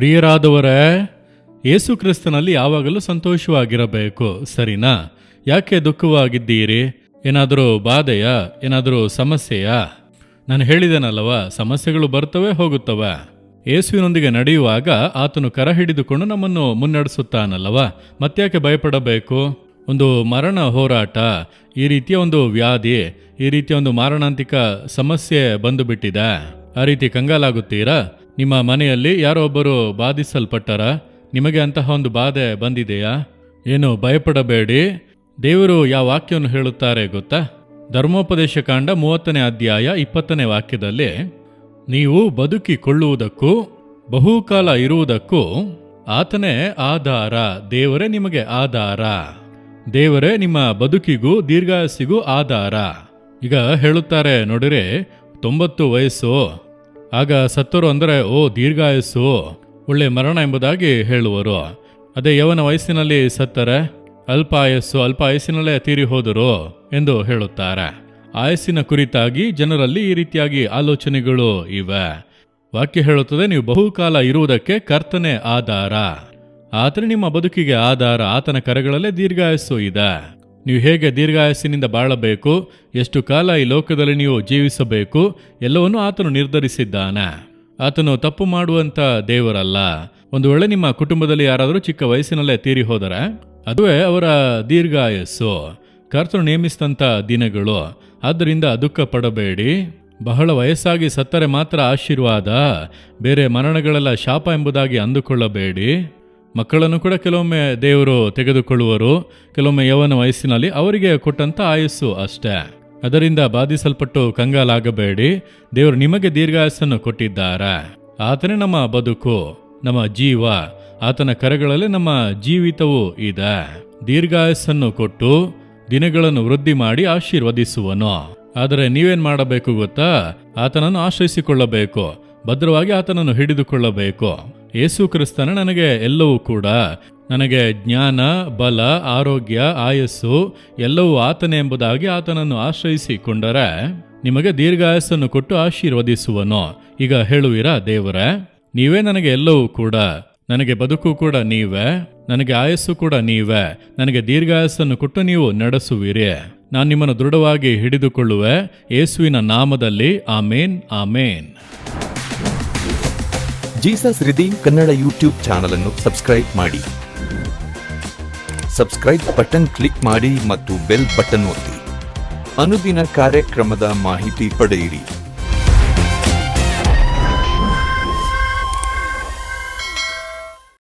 ಪ್ರಿಯರಾದವರೇ, ಯೇಸು ಕ್ರಿಸ್ತನಲ್ಲಿ ಯಾವಾಗಲೂ ಸಂತೋಷವಾಗಿರಬೇಕು, ಸರಿನಾ? ಯಾಕೆ ದುಃಖವಾಗಿದ್ದೀರಿ? ಏನಾದರೂ ಬಾಧೆಯಾ? ಏನಾದರೂ ಸಮಸ್ಯೆಯಾ? ನಾನು ಹೇಳಿದೆನಲ್ಲವ, ಸಮಸ್ಯೆಗಳು ಬರ್ತವೆ ಹೋಗುತ್ತವೆ. ಯೇಸುವಿನೊಂದಿಗೆ ನಡೆಯುವಾಗ ಆತನು ಕರ ಹಿಡಿದುಕೊಂಡು ನಮ್ಮನ್ನು ಮುನ್ನಡೆಸುತ್ತಾನಲ್ಲವ, ಮತ್ತ್ಯಾಕೆ ಭಯಪಡಬೇಕು? ಒಂದು ಮರಣ ಹೋರಾಟ, ಈ ರೀತಿಯ ಒಂದು ವ್ಯಾಧಿ, ಈ ರೀತಿಯ ಒಂದು ಮಾರಣಾಂತಿಕ ಸಮಸ್ಯೆ ಬಂದು ಬಿಟ್ಟಿದೆ. ಆ ರೀತಿ ಕಂಗಾಲಾಗುತ್ತೀರಾ? ನಿಮ್ಮ ಮನೆಯಲ್ಲಿ ಯಾರೋ ಒಬ್ಬರು ಬಾಧಿಸಲ್ಪಟ್ಟರ? ನಿಮಗೆ ಅಂತಹ ಒಂದು ಬಾಧೆ ಬಂದಿದೆಯಾ? ಏನು ಭಯಪಡಬೇಡಿ. ದೇವರು ಯಾವ ವಾಕ್ಯವನ್ನು ಹೇಳುತ್ತಾರೆ ಗೊತ್ತಾ? ಧರ್ಮೋಪದೇಶ ಕಾಂಡ 30ನೇ ಅಧ್ಯಾಯ 20ನೇ ವಾಕ್ಯದಲ್ಲಿ, ನೀವು ಬದುಕಿಕೊಳ್ಳುವುದಕ್ಕೂ ಬಹುಕಾಲ ಇರುವುದಕ್ಕೂ ಆತನೇ ಆಧಾರ. ದೇವರೇ ನಿಮಗೆ ಆಧಾರ. ದೇವರೇ ನಿಮ್ಮ ಬದುಕಿಗೂ ದೀರ್ಘಾಯಸ್ಸಿಗೂ ಆಧಾರ. ಈಗ ಹೇಳುತ್ತಾರೆ ನೋಡಿರಿ, 90 ವಯಸ್ಸು, ಆಗ ಸತ್ತರು ಅಂದರೆ ದೀರ್ಘಾಯಸ್ಸು, ಒಳ್ಳೆ ಮರಣ ಎಂಬುದಾಗಿ ಹೇಳುವರು. ಅದೇ ಯವನ ವಯಸ್ಸಿನಲ್ಲಿ ಸತ್ತರೆ ಅಲ್ಪ ಆಯಸ್ಸಿನಲ್ಲೇ ತೀರಿ ಹೋದರು ಎಂದು ಹೇಳುತ್ತಾರೆ. ಆಯಸ್ಸಿನ ಕುರಿತಾಗಿ ಜನರಲ್ಲಿ ಈ ರೀತಿಯಾಗಿ ಆಲೋಚನೆಗಳು ಇವೆ. ವಾಕ್ಯ ಹೇಳುತ್ತದೆ, ನೀವು ಬಹುಕಾಲ ಇರುವುದಕ್ಕೆ ಕರ್ತನೇ ಆಧಾರ. ಆದರೆ ನಿಮ್ಮ ಬದುಕಿಗೆ ಆಧಾರ, ಆತನ ಕರಗಳಲ್ಲೇ ದೀರ್ಘಾಯಸ್ಸು ಇದೆ. ನೀವು ಹೇಗೆ ದೀರ್ಘಾಯಸ್ಸಿನಿಂದ ಬಾಳಬೇಕು, ಎಷ್ಟು ಕಾಲ ಈ ಲೋಕದಲ್ಲಿ ನೀವು ಜೀವಿಸಬೇಕು, ಎಲ್ಲವನ್ನೂ ಆತನು ನಿರ್ಧರಿಸಿದ್ದಾನೆ. ಆತನು ತಪ್ಪು ಮಾಡುವಂಥ ದೇವರಲ್ಲ. ಒಂದು ವೇಳೆ ನಿಮ್ಮ ಕುಟುಂಬದಲ್ಲಿ ಯಾರಾದರೂ ಚಿಕ್ಕ ವಯಸ್ಸಿನಲ್ಲೇ ತೀರಿ ಹೋದರೆ ಅದುವೇ ಅವರ ದೀರ್ಘಾಯಸ್ಸು, ಕರ್ತನು ನೇಮಿಸಿದಂಥ ದಿನಗಳು. ಆದ್ದರಿಂದ ದುಃಖ ಪಡಬೇಡಿ. ಬಹಳ ವಯಸ್ಸಾಗಿ ಸತ್ತರೆ ಮಾತ್ರ ಆಶೀರ್ವಾದ, ಬೇರೆ ಮರಣಗಳೆಲ್ಲ ಶಾಪ ಎಂಬುದಾಗಿ ಅಂದುಕೊಳ್ಳಬೇಡಿ. ಮಕ್ಕಳನ್ನು ಕೂಡ ಕೆಲವೊಮ್ಮೆ ದೇವರು ತೆಗೆದುಕೊಳ್ಳುವರು, ಕೆಲವೊಮ್ಮೆ ಯವನ ವಯಸ್ಸಿನಲ್ಲಿ ಅವರಿಗೆ ಕೊಟ್ಟಂಥ ಆಯಸ್ಸು ಅಷ್ಟೇ. ಅದರಿಂದ ಬಾಧಿಸಲ್ಪಟ್ಟು ಕಂಗಾಲಾಗಬೇಡಿ. ದೇವರು ನಿಮಗೆ ದೀರ್ಘಾಯಸ್ಸನ್ನು ಕೊಟ್ಟಿದ್ದಾರೆ. ಆತನೇ ನಮ್ಮ ಬದುಕು, ನಮ್ಮ ಜೀವ. ಆತನ ಕರಗಳಲ್ಲಿ ನಮ್ಮ ಜೀವಿತವೂ ಇದೆ. ದೀರ್ಘಾಯಸ್ಸನ್ನು ಕೊಟ್ಟು ದಿನಗಳನ್ನು ವೃದ್ಧಿ ಮಾಡಿ ಆಶೀರ್ವದಿಸುವನು. ಆದರೆ ನೀವೇನ್ ಮಾಡಬೇಕು ಗೊತ್ತಾ? ಆತನನ್ನು ಆಶ್ರಯಿಸಿಕೊಳ್ಳಬೇಕು, ಭದ್ರವಾಗಿ ಆತನನ್ನು ಹಿಡಿದುಕೊಳ್ಳಬೇಕು. ಯೇಸು ಕ್ರಿಸ್ತನ ನನಗೆ ಎಲ್ಲವೂ ಕೂಡ, ನನಗೆ ಜ್ಞಾನ, ಬಲ, ಆರೋಗ್ಯ, ಆಯಸ್ಸು ಎಲ್ಲವೂ ಆತನೇ ಎಂಬುದಾಗಿ ಆತನನ್ನು ಆಶ್ರಯಿಸಿಕೊಂಡರೆ ನಿಮಗೆ ದೀರ್ಘಾಯಸ್ಸನ್ನು ಕೊಟ್ಟು ಆಶೀರ್ವದಿಸುವನು. ಈಗ ಹೇಳುವಿರಾ, ದೇವರೇ ನೀವೇ ನನಗೆ ಎಲ್ಲವೂ ಕೂಡ, ನನಗೆ ಬದುಕು ಕೂಡ ನೀವೇ, ನನಗೆ ಆಯಸ್ಸು ಕೂಡ ನೀವೇ, ನನಗೆ ದೀರ್ಘಾಯಸ್ಸನ್ನು ಕೊಟ್ಟು ನೀವು ನಡೆಸುವಿರಿ. ನಾನು ನಿಮ್ಮನ್ನು ದೃಢವಾಗಿ ಹಿಡಿದುಕೊಳ್ಳುವೆ. ಯೇಸುವಿನ ನಾಮದಲ್ಲಿ ಆಮೇನ್, ಆಮೇನ್. ಜೀಸಸ್ ರಿದೀಮ್ ಕನ್ನಡ ಯೂಟ್ಯೂಬ್ ಚಾನಲ್ ಅನ್ನು ಸಬ್ಸ್ಕ್ರೈಬ್ ಮಾಡಿ. ಸಬ್ಸ್ಕ್ರೈಬ್ ಬಟನ್ ಕ್ಲಿಕ್ ಮಾಡಿ ಮತ್ತು ಬೆಲ್ ಬಟನ್ ಒತ್ತಿ. ಅನುದಿನ ಕಾರ್ಯಕ್ರಮದ ಮಾಹಿತಿ ಪಡೆಯಿರಿ.